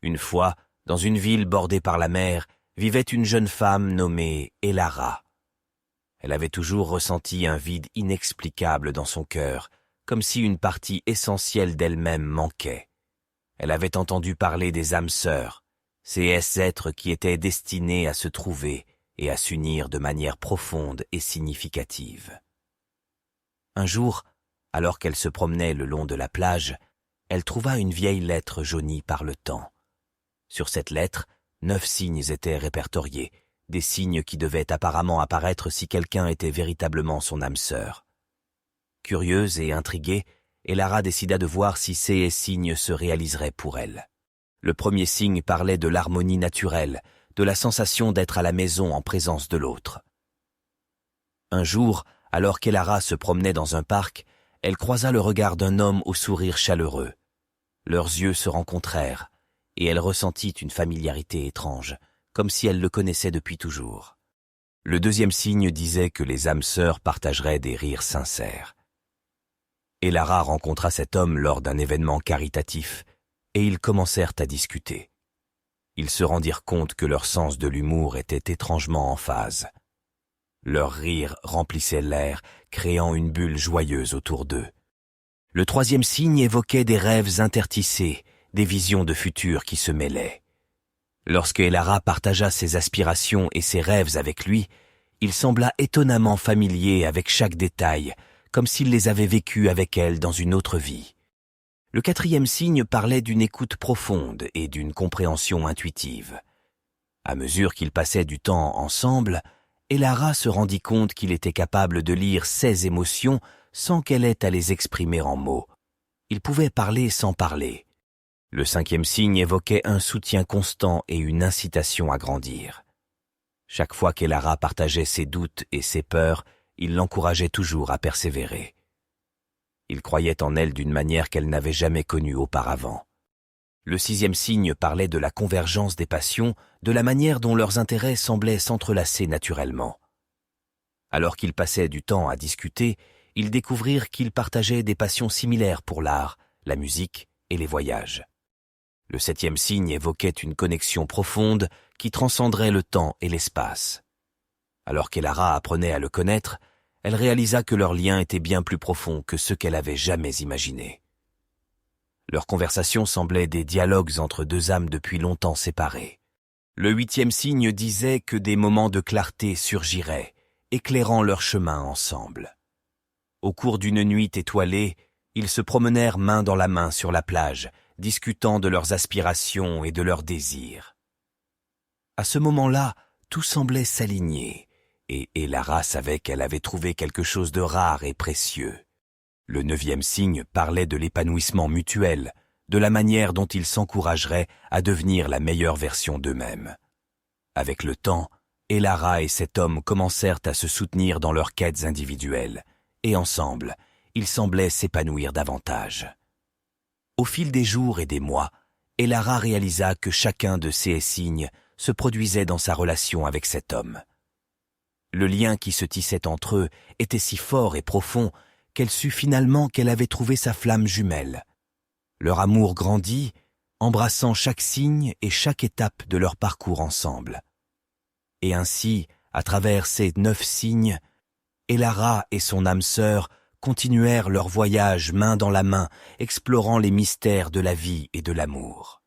Une fois, dans une ville bordée par la mer, vivait une jeune femme nommée Elara. Elle avait toujours ressenti un vide inexplicable dans son cœur, comme si une partie essentielle d'elle-même manquait. Elle avait entendu parler des âmes sœurs, ces êtres qui étaient destinés à se trouver et à s'unir de manière profonde et significative. Un jour, alors qu'elle se promenait le long de la plage, elle trouva une vieille lettre jaunie par le temps. Sur cette lettre, 9 signes étaient répertoriés, des signes qui devaient apparemment apparaître si quelqu'un était véritablement son âme sœur. Curieuse et intriguée, Elara décida de voir si ces signes se réaliseraient pour elle. Le premier signe parlait de l'harmonie naturelle, de la sensation d'être à la maison en présence de l'autre. Un jour, alors qu'Elara se promenait dans un parc, elle croisa le regard d'un homme au sourire chaleureux. Leurs yeux se rencontrèrent, et elle ressentit une familiarité étrange, comme si elle le connaissait depuis toujours. Le deuxième signe disait que les âmes sœurs partageraient des rires sincères. Elara rencontra cet homme lors d'un événement caritatif, et ils commencèrent à discuter. Ils se rendirent compte que leur sens de l'humour était étrangement en phase. Leurs rires remplissaient l'air, créant une bulle joyeuse autour d'eux. Le troisième signe évoquait des rêves intertissés, des visions de futur qui se mêlaient. Lorsque Elara partagea ses aspirations et ses rêves avec lui, il sembla étonnamment familier avec chaque détail, comme s'il les avait vécus avec elle dans une autre vie. Le quatrième signe parlait d'une écoute profonde et d'une compréhension intuitive. À mesure qu'ils passaient du temps ensemble, Elara se rendit compte qu'il était capable de lire ses émotions sans qu'elle ait à les exprimer en mots. Il pouvait parler sans parler. Le cinquième signe évoquait un soutien constant et une incitation à grandir. Chaque fois qu'Elara partageait ses doutes et ses peurs, il l'encourageait toujours à persévérer. Il croyait en elle d'une manière qu'elle n'avait jamais connue auparavant. Le sixième signe parlait de la convergence des passions, de la manière dont leurs intérêts semblaient s'entrelacer naturellement. Alors qu'ils passaient du temps à discuter, ils découvrirent qu'ils partageaient des passions similaires pour l'art, la musique et les voyages. Le septième signe évoquait une connexion profonde qui transcenderait le temps et l'espace. Alors qu'Elara apprenait à le connaître, elle réalisa que leur lien était bien plus profond que ce qu'elle avait jamais imaginé. Leurs conversations semblaient des dialogues entre deux âmes depuis longtemps séparées. Le huitième signe disait que des moments de clarté surgiraient, éclairant leur chemin ensemble. Au cours d'une nuit étoilée, ils se promenèrent main dans la main sur la plage, discutant de leurs aspirations et de leurs désirs. À ce moment-là, tout semblait s'aligner, et Elara savait qu'elle avait trouvé quelque chose de rare et précieux. Le neuvième signe parlait de l'épanouissement mutuel, de la manière dont ils s'encourageraient à devenir la meilleure version d'eux-mêmes. Avec le temps, Elara et cet homme commencèrent à se soutenir dans leurs quêtes individuelles, et ensemble, ils semblaient s'épanouir davantage. Au fil des jours et des mois, Elara réalisa que chacun de ces signes se produisait dans sa relation avec cet homme. Le lien qui se tissait entre eux était si fort et profond qu'elle sut finalement qu'elle avait trouvé sa flamme jumelle. Leur amour grandit, embrassant chaque signe et chaque étape de leur parcours ensemble. Et ainsi, à travers ces 9 signes, Elara et son âme sœur continuèrent leur voyage main dans la main, explorant les mystères de la vie et de l'amour.